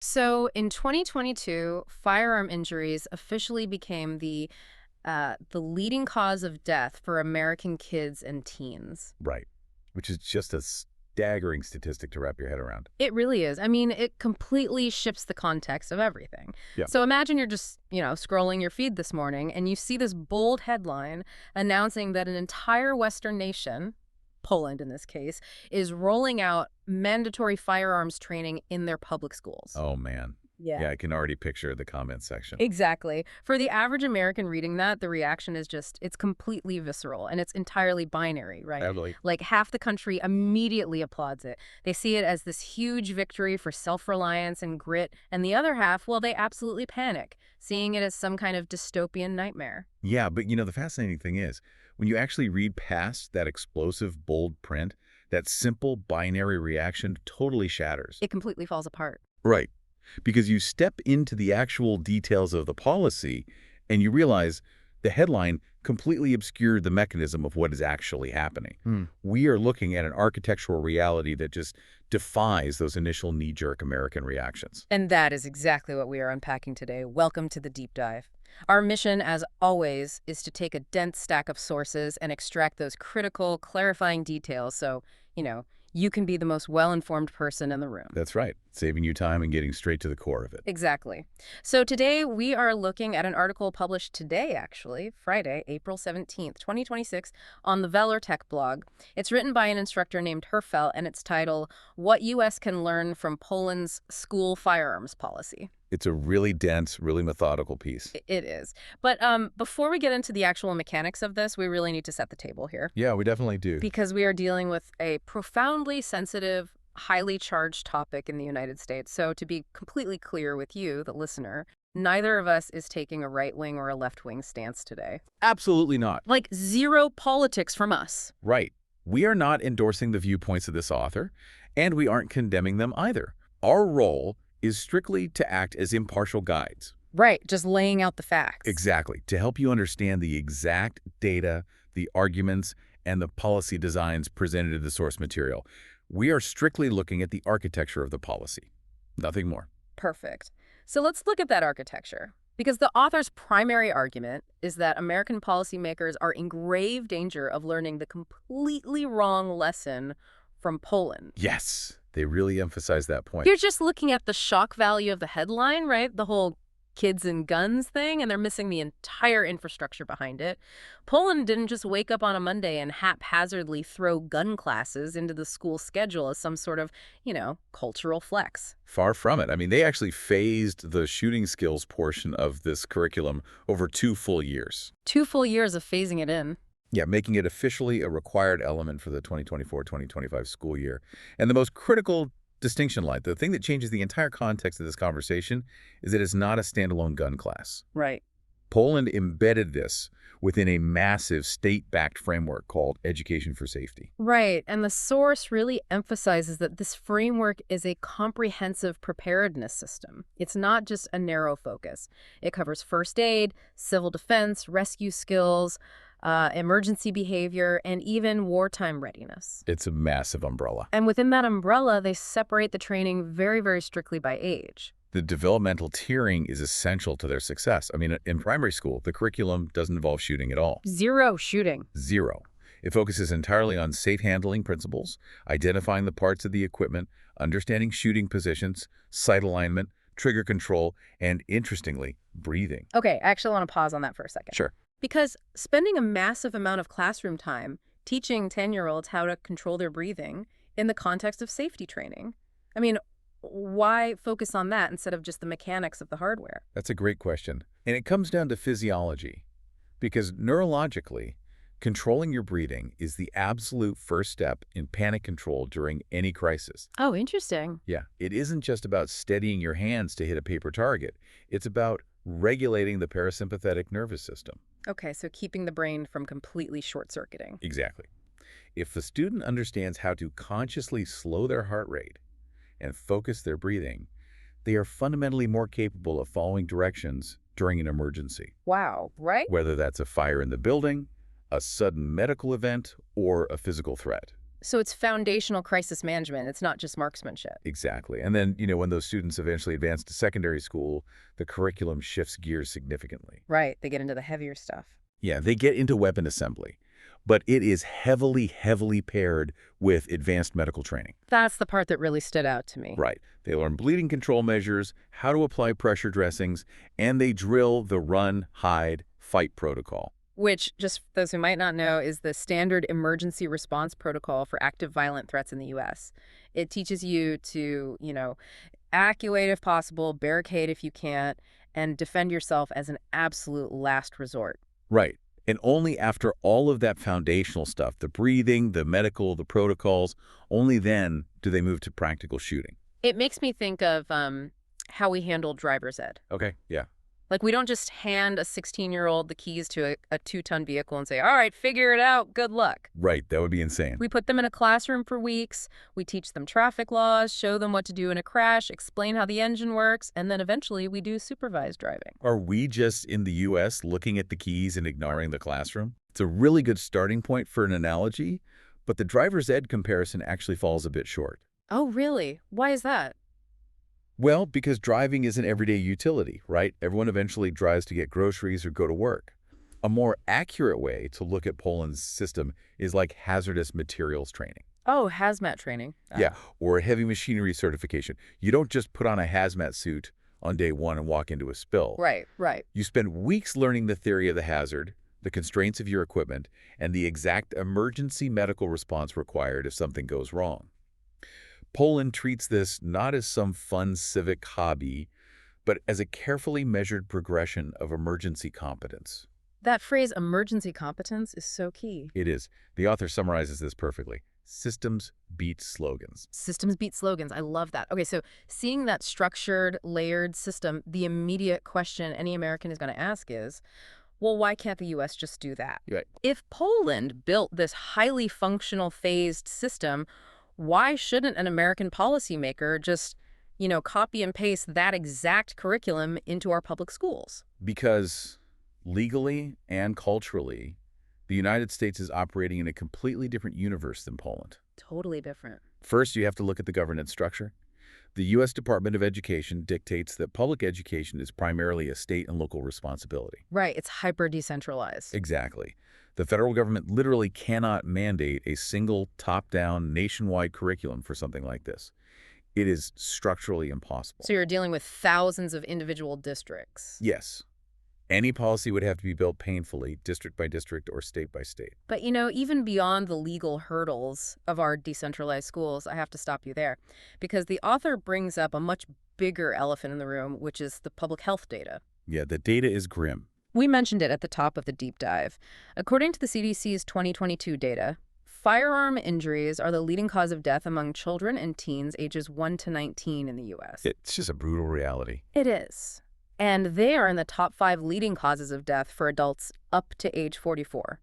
So in 2022, firearm injuries officially became the leading cause of death for American kids and teens. Right. Which is just a staggering statistic to wrap your head around. It really is. I mean, it completely shifts the context of everything. Yeah. So imagine you're just, scrolling your feed this morning and you see this bold headline announcing that an entire Western nation, Poland in this case, is rolling out mandatory firearms training in their public schools. Oh, man. Yeah. Yeah, I can already picture the comment section. Exactly. For the average American reading that, the reaction is it's completely visceral and it's entirely binary, right? Totally. Like half the country immediately applauds it. They see it as this huge victory for self-reliance and grit. And the other half, well, they absolutely panic, seeing it as some kind of dystopian nightmare. Yeah, but the fascinating thing is, when you actually read past that explosive, bold print, that simple binary reaction totally shatters. It completely falls apart. Right. Because you step into the actual details of the policy and you realize the headline completely obscured the mechanism of what is actually happening. We are looking at an architectural reality that just defies those initial knee-jerk American reactions. And that is exactly what we are unpacking today. Welcome to the deep dive. Our mission, as always, is to take a dense stack of sources and extract those critical, clarifying details so, you can be the most well-informed person in the room. That's right. Saving you time and getting straight to the core of it. Exactly. So today we are looking at an article published today, actually, Friday, April 17th, 2026, on the Veller Tech blog. It's written by an instructor named Herfel, and it's titled, What U.S. Can Learn from Poland's School Firearms Policy. It's a really dense, really methodical piece. It is. But before we get into the actual mechanics of this, we really need to set the table here. Yeah, we definitely do. Because we are dealing with a profoundly sensitive, highly charged topic in the United States. So to be completely clear with you, the listener, neither of us is taking a right-wing or a left-wing stance today. Absolutely not. Like zero politics from us. Right. We are not endorsing the viewpoints of this author, and we aren't condemning them either. Our role is strictly to act as impartial guides. Right, just laying out the facts. Exactly, to help you understand the exact data, the arguments, and the policy designs presented in the source material. We are strictly looking at the architecture of the policy, nothing more. Perfect. So let's look at that architecture. Because the author's primary argument is that American policymakers are in grave danger of learning the completely wrong lesson from Poland. Yes, they really emphasize that point. You're just looking at the shock value of the headline, right? The whole kids and guns thing, and they're missing the entire infrastructure behind it. Poland didn't just wake up on a Monday and haphazardly throw gun classes into the school schedule as some sort of, cultural flex. Far from it. I mean, they actually phased the shooting skills portion of this curriculum over 2 full years. 2 full years of phasing it in. Yeah, making it officially a required element for the 2024-2025 school year. And the most critical distinction light, the thing that changes the entire context of this conversation, is that it's not a standalone gun class. Right. Poland embedded this within a massive state-backed framework called Education for Safety. Right, and the source really emphasizes that this framework is a comprehensive preparedness system. It's not just a narrow focus. It covers first aid, civil defense, rescue skills, emergency behavior, and even wartime readiness. It's a massive umbrella. And within that umbrella, they separate the training very, very strictly by age. The developmental tiering is essential to their success. I mean, in primary school, the curriculum doesn't involve shooting at all. Zero shooting. Zero. It focuses entirely on safe handling principles, identifying the parts of the equipment, understanding shooting positions, sight alignment, trigger control, and, interestingly, breathing. Okay, I actually want to pause on that for a second. Sure. Because spending a massive amount of classroom time teaching 10-year-olds how to control their breathing in the context of safety training, I mean, why focus on that instead of just the mechanics of the hardware? That's a great question. And it comes down to physiology. Because neurologically, controlling your breathing is the absolute first step in panic control during any crisis. Oh, interesting. Yeah, it isn't just about steadying your hands to hit a paper target. It's about regulating the parasympathetic nervous system. Okay, so keeping the brain from completely short-circuiting. Exactly. If the student understands how to consciously slow their heart rate and focus their breathing, they are fundamentally more capable of following directions during an emergency. Wow, right? Whether that's a fire in the building, a sudden medical event, or a physical threat. So it's foundational crisis management. It's not just marksmanship. Exactly. And then, when those students eventually advance to secondary school, the curriculum shifts gears significantly. Right. They get into the heavier stuff. Yeah, they get into weapon assembly, but it is heavily, heavily paired with advanced medical training. That's the part that really stood out to me. Right. They learn bleeding control measures, how to apply pressure dressings, and they drill the run, hide, fight protocol. Which, just for those who might not know, is the standard emergency response protocol for active violent threats in the U.S. It teaches you to, evacuate if possible, barricade if you can't, and defend yourself as an absolute last resort. Right. And only after all of that foundational stuff, the breathing, the medical, the protocols, only then do they move to practical shooting. It makes me think of how we handle driver's ed. Okay, yeah. Like, we don't just hand a 16-year-old the keys to a 2-ton vehicle and say, all right, figure it out, good luck. Right, that would be insane. We put them in a classroom for weeks, we teach them traffic laws, show them what to do in a crash, explain how the engine works, and then eventually we do supervised driving. Are we just in the U.S. looking at the keys and ignoring the classroom? It's a really good starting point for an analogy, but the driver's ed comparison actually falls a bit short. Oh, really? Why is that? Well, because driving is an everyday utility, right? Everyone eventually drives to get groceries or go to work. A more accurate way to look at Poland's system is like hazardous materials training. Oh, hazmat training. Yeah, or heavy machinery certification. You don't just put on a hazmat suit on day one and walk into a spill. Right, right. You spend weeks learning the theory of the hazard, the constraints of your equipment, and the exact emergency medical response required if something goes wrong. Poland treats this not as some fun civic hobby, but as a carefully measured progression of emergency competence. That phrase, emergency competence, is so key. It is. The author summarizes this perfectly. Systems beat slogans. Systems beat slogans. I love that. Okay, so seeing that structured, layered system, the immediate question any American is going to ask is, well, why can't the U.S. just do that? Right. If Poland built this highly functional phased system, why shouldn't an American policymaker just, copy and paste that exact curriculum into our public schools? Because legally and culturally, the United States is operating in a completely different universe than Poland. Totally different. First, you have to look at the governance structure. The U.S. Department of Education dictates that public education is primarily a state and local responsibility. Right, it's hyper-decentralized. Exactly. The federal government literally cannot mandate a single top-down nationwide curriculum for something like this. It is structurally impossible. So you're dealing with thousands of individual districts. Yes. Any policy would have to be built painfully, district by district or state by state. But, even beyond the legal hurdles of our decentralized schools, I have to stop you there, because the author brings up a much bigger elephant in the room, which is the public health data. Yeah, the data is grim. We mentioned it at the top of the deep dive. According to the CDC's 2022 data, firearm injuries are the leading cause of death among children and teens ages 1 to 19 in the U.S. It's just a brutal reality. It is. And they are in the top 5 leading causes of death for adults up to age 44.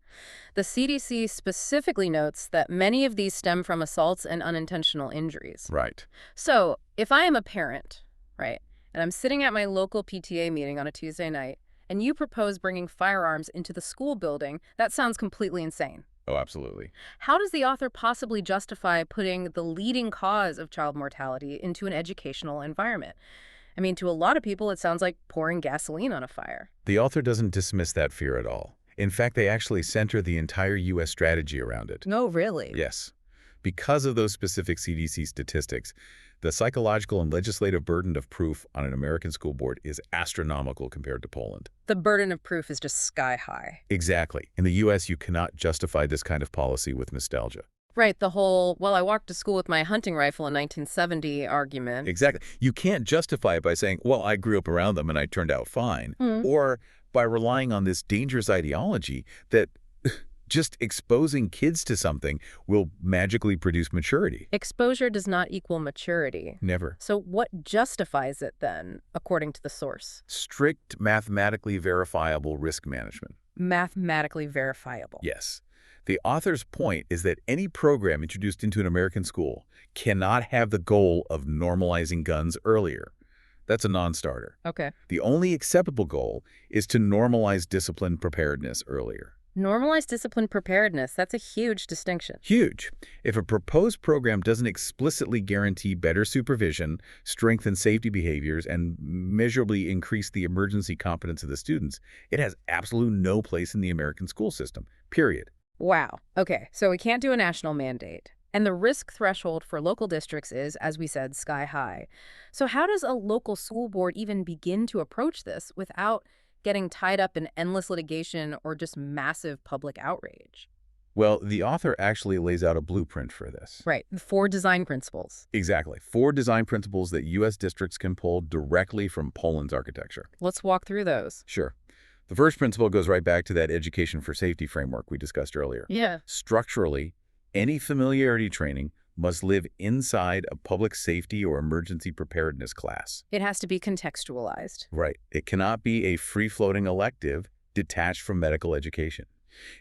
The CDC specifically notes that many of these stem from assaults and unintentional injuries. Right. So if I am a parent, right, and I'm sitting at my local PTA meeting on a Tuesday night, and you propose bringing firearms into the school building, that sounds completely insane. Oh, absolutely. How does the author possibly justify putting the leading cause of child mortality into an educational environment? I mean, to a lot of people, it sounds like pouring gasoline on a fire. The author doesn't dismiss that fear at all. In fact, they actually center the entire U.S. strategy around it. No, really? Yes. Because of those specific CDC statistics, the psychological and legislative burden of proof on an American school board is astronomical compared to Poland. The burden of proof is just sky high. Exactly. In the U.S., you cannot justify this kind of policy with nostalgia. Right, the whole, well, I walked to school with my hunting rifle in 1970 argument. Exactly. You can't justify it by saying, well, I grew up around them and I turned out fine. Or by relying on this dangerous ideology that just exposing kids to something will magically produce maturity. Exposure does not equal maturity. Never. So what justifies it then, according to the source? Strict, mathematically verifiable risk management. Mathematically verifiable. Yes. The author's point is that any program introduced into an American school cannot have the goal of normalizing guns earlier. That's a non-starter. Okay. The only acceptable goal is to normalize disciplined preparedness earlier. Normalized discipline preparedness, that's a huge distinction. Huge. If a proposed program doesn't explicitly guarantee better supervision, strengthen safety behaviors, and measurably increase the emergency competence of the students, it has absolutely no place in the American school system, period. Wow. Okay, so we can't do a national mandate. And the risk threshold for local districts is, as we said, sky high. So how does a local school board even begin to approach this without getting tied up in endless litigation or just massive public outrage? Well, the author actually lays out a blueprint for this. Right, the 4 design principles. Exactly. 4 design principles that U.S. districts can pull directly from Poland's architecture. Let's walk through those. Sure. The first principle goes right back to that education for safety framework we discussed earlier. Yeah. Structurally, any familiarity training must live inside a public safety or emergency preparedness class. It has to be contextualized. Right. It cannot be a free-floating elective detached from medical education.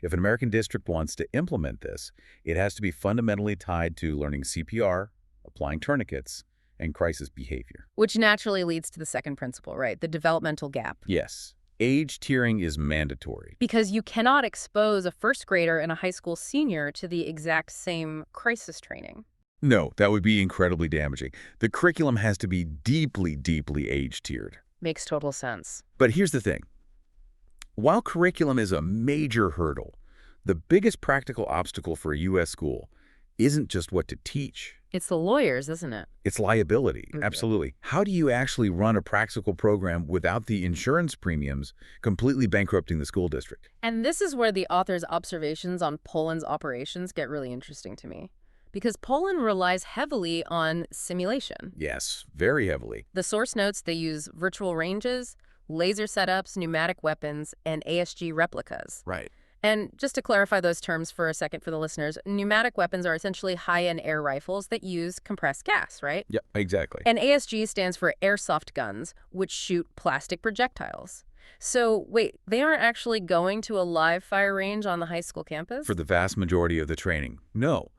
If an American district wants to implement this, it has to be fundamentally tied to learning CPR, applying tourniquets, and crisis behavior. Which naturally leads to the second principle, right? The developmental gap. Yes. Age tiering is mandatory. Because you cannot expose a first grader and a high school senior to the exact same crisis training. No, that would be incredibly damaging. The curriculum has to be deeply, deeply age-tiered. Makes total sense. But here's the thing. While curriculum is a major hurdle, the biggest practical obstacle for a U.S. school isn't just what to teach. It's the lawyers, isn't it? It's liability, Okay. absolutely. How do you actually run a practical program without the insurance premiums completely bankrupting the school district? And this is where the author's observations on Poland's operations get really interesting to me. Because Poland relies heavily on simulation. Yes, very heavily. The source notes they use virtual ranges, laser setups, pneumatic weapons, and ASG replicas. Right. And just to clarify those terms for a second for the listeners, pneumatic weapons are essentially high-end air rifles that use compressed gas, right? Yeah, exactly. And ASG stands for airsoft guns, which shoot plastic projectiles. So, wait, they aren't actually going to a live fire range on the high school campus? For the vast majority of the training, no.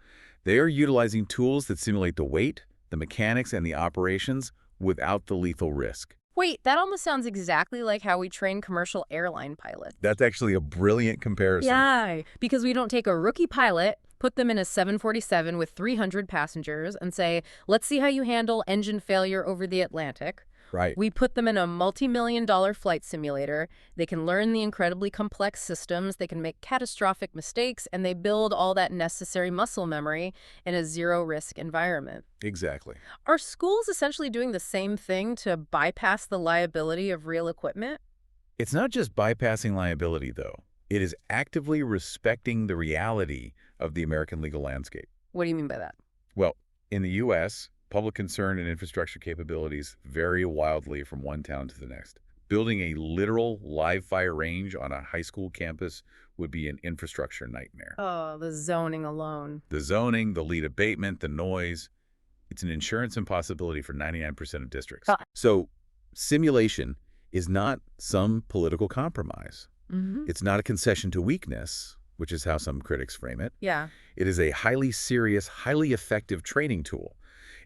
They are utilizing tools that simulate the weight, the mechanics, and the operations without the lethal risk. Wait, that almost sounds exactly like how we train commercial airline pilots. That's actually a brilliant comparison. Yeah, because we don't take a rookie pilot, put them in a 747 with 300 passengers, and say, let's see how you handle engine failure over the Atlantic. Right. We put them in a multi-million-dollar flight simulator. They can learn the incredibly complex systems, they can make catastrophic mistakes, and they build all that necessary muscle memory in a zero-risk environment. Exactly. Are schools essentially doing the same thing to bypass the liability of real equipment? It's not just bypassing liability, though. It is actively respecting the reality of the American legal landscape. What do you mean by that? Well, in the U.S., public concern and infrastructure capabilities vary wildly from one town to the next. Building a literal live fire range on a high school campus would be an infrastructure nightmare. Oh, the zoning alone. The zoning, the lead abatement, the noise, it's an insurance impossibility for 99% of districts. Ah. So simulation is not some political compromise. It's not a concession to weakness, which is how some critics frame it. Yeah. It is a highly serious, highly effective training tool.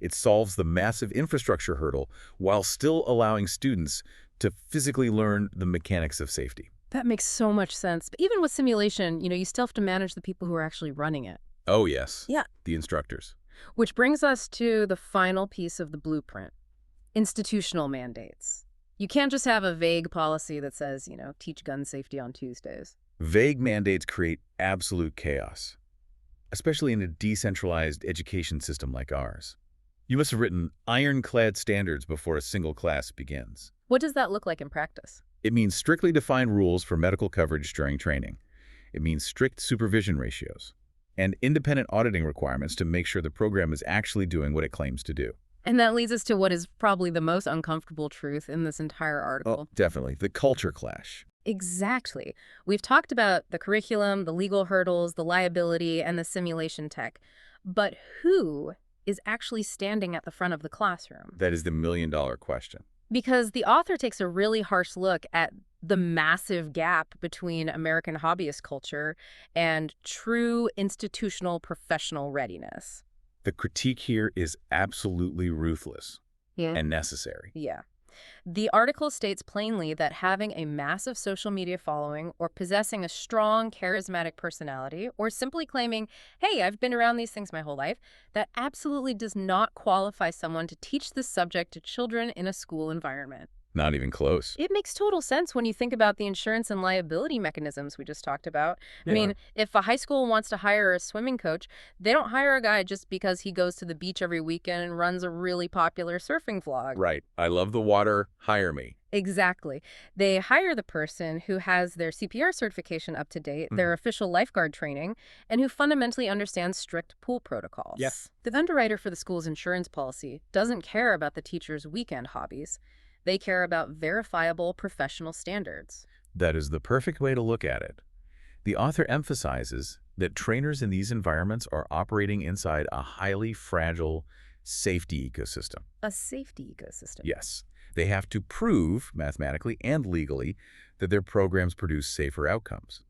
It solves the massive infrastructure hurdle while still allowing students to physically learn the mechanics of safety. That makes so much sense. But even with simulation, you still have to manage the people who are actually running it. Oh, yes. Yeah. The instructors. Which brings us to the final piece of the blueprint, institutional mandates. You can't just have a vague policy that says, teach gun safety on Tuesdays. Vague mandates create absolute chaos, especially in a decentralized education system like ours. You must have written ironclad standards before a single class begins. What does that look like in practice? It means strictly defined rules for medical coverage during training. It means strict supervision ratios and independent auditing requirements to make sure the program is actually doing what it claims to do. And that leads us to what is probably the most uncomfortable truth in this entire article. Oh, definitely. The culture clash. Exactly. We've talked about the curriculum, the legal hurdles, the liability, and the simulation tech. But who is actually standing at the front of the classroom? That is the million-dollar question. Because the author takes a really harsh look at the massive gap between American hobbyist culture and true institutional professional readiness. The critique here is absolutely ruthless Yeah. and necessary. Yeah. The article states plainly that having a massive social media following or possessing a strong, charismatic personality or simply claiming, hey, I've been around these things my whole life, that absolutely does not qualify someone to teach this subject to children in a school environment. Not even close. It makes total sense when you think about the insurance and liability mechanisms we just talked about. I Yeah. mean, if a high school wants to hire a swimming coach, they don't hire a guy just because he goes to the beach every weekend and runs a really popular surfing vlog. Right. I love the water. Hire me. Exactly. They hire the person who has their CPR certification up to date, their official lifeguard training, and who fundamentally understands strict pool protocols. Yes. The underwriter for the school's insurance policy doesn't care about the teacher's weekend hobbies. They care about verifiable professional standards. That is the perfect way to look at it. The author emphasizes that trainers in these environments are operating inside a highly fragile safety ecosystem. A safety ecosystem. Yes, they have to prove, mathematically and legally, that their programs produce safer outcomes.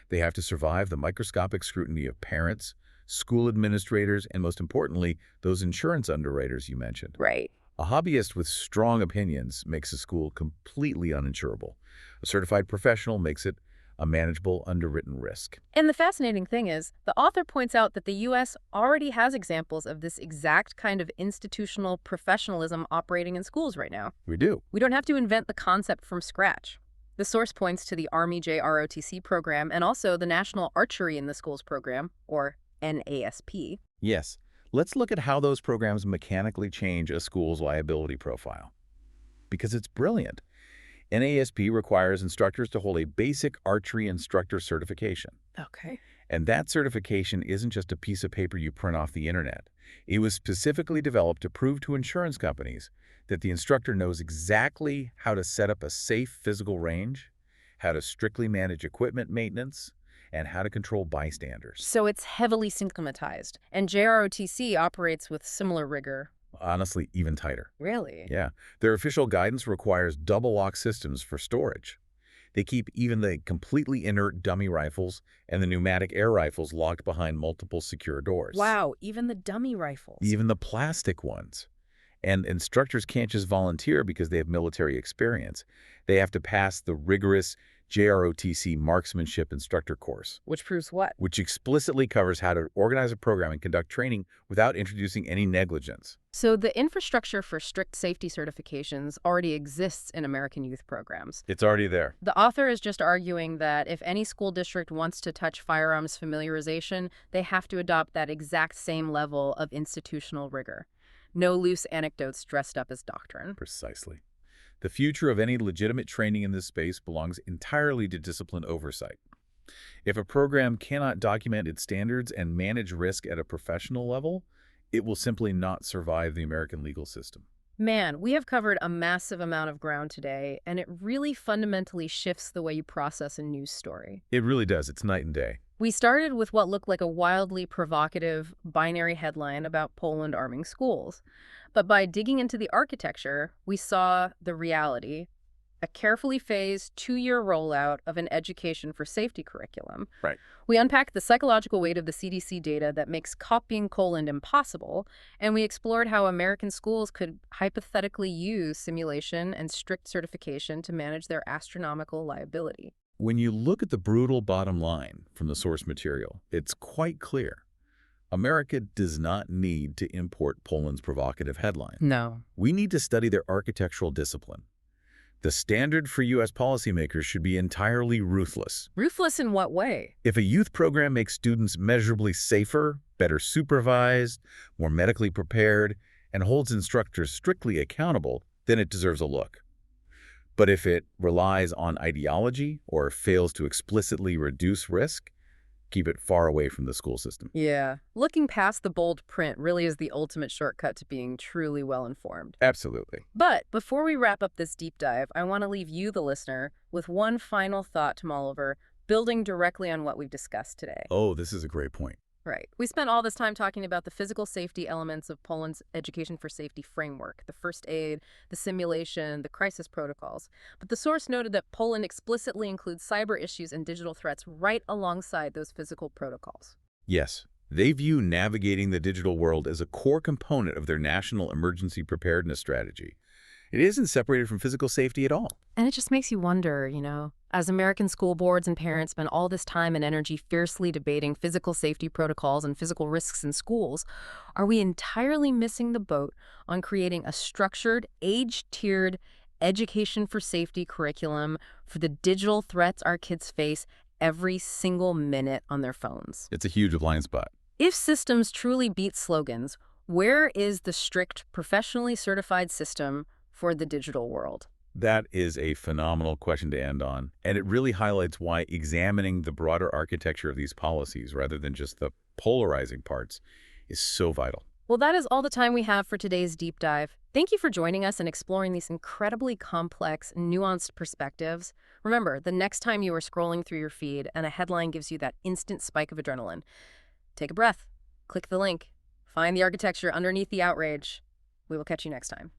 They have to survive the microscopic scrutiny of parents, school administrators, and most importantly, those insurance underwriters you mentioned. Right. A hobbyist with strong opinions makes a school completely uninsurable. A certified professional makes it a manageable, underwritten risk. And the fascinating thing is, the author points out that the U.S. already has examples of this exact kind of institutional professionalism operating in schools right now. We do. We don't have to invent the concept from scratch. The source points to the Army JROTC program and also the National Archery in the Schools program, or NASP. Yes. Let's look at how those programs mechanically change a school's liability profile. Because it's brilliant. NASP requires instructors to hold a basic archery instructor certification. Okay. And that certification isn't just a piece of paper you print off the internet. It was specifically developed to prove to insurance companies that the instructor knows exactly how to set up a safe physical range, how to strictly manage equipment maintenance, and how to control bystanders. So it's heavily systematized, and JROTC operates with similar rigor. Honestly, even tighter. Really? Yeah. Their official guidance requires double lock systems for storage. They keep even the completely inert dummy rifles and the pneumatic air rifles locked behind multiple secure doors. Wow, even the dummy rifles. Even the plastic ones. And instructors can't just volunteer because they have military experience. They have to pass the rigorous JROTC marksmanship instructor course, Which proves what? which explicitly covers how to organize a program and conduct training without introducing any negligence. So the infrastructure for strict safety certifications already exists in American youth programs. It's already there. The author is just arguing that if any school district wants to touch firearms familiarization, they have to adopt that exact same level of institutional rigor. No loose anecdotes dressed up as doctrine. Precisely. The future of any legitimate training in this space belongs entirely to discipline oversight. If a program cannot document its standards and manage risk at a professional level, it will simply not survive the American legal system. Man, we have covered a massive amount of ground today, and it really fundamentally shifts the way you process a news story. It really does. It's night and day. We started with what looked like a wildly provocative binary headline about Poland arming schools. But by digging into the architecture, we saw the reality, a carefully phased 2-year rollout of an education for safety curriculum. Right. We unpacked the psychological weight of the CDC data that makes copying Poland impossible, and we explored how American schools could hypothetically use simulation and strict certification to manage their astronomical liability. When you look at the brutal bottom line from the source material, it's quite clear. America does not need to import Poland's provocative headline. No. We need to study their architectural discipline. The standard for U.S. policymakers should be entirely ruthless. Ruthless in what way? If a youth program makes students measurably safer, better supervised, more medically prepared, and holds instructors strictly accountable, then it deserves a look. But if it relies on ideology or fails to explicitly reduce risk, keep it far away from the school system. Yeah. Looking past the bold print really is the ultimate shortcut to being truly well-informed. Absolutely. But before we wrap up this deep dive, I want to leave you, the listener, with one final thought to mull over, building directly on what we've discussed today. Oh, this is a great point. Right. We spent all this time talking about the physical safety elements of Poland's education for safety framework, the first aid, the simulation, the crisis protocols. But the source noted that Poland explicitly includes cyber issues and digital threats right alongside those physical protocols. Yes, they view navigating the digital world as a core component of their national emergency preparedness strategy. It isn't separated from physical safety at all. And it just makes you wonder, as American school boards and parents spend all this time and energy fiercely debating physical safety protocols and physical risks in schools, are we entirely missing the boat on creating a structured, age-tiered education for safety curriculum for the digital threats our kids face every single minute on their phones? It's a huge blind spot. If systems truly beat slogans, where is the strict, professionally certified system for the digital world? That is a phenomenal question to end on, and it really highlights why examining the broader architecture of these policies, rather than just the polarizing parts, is so vital. Well, that is all the time we have for today's deep dive. Thank you for joining us and exploring these incredibly complex, nuanced perspectives. Remember, the next time you are scrolling through your feed and a headline gives you that instant spike of adrenaline, take a breath, click the link, find the architecture underneath the outrage. We will catch you next time.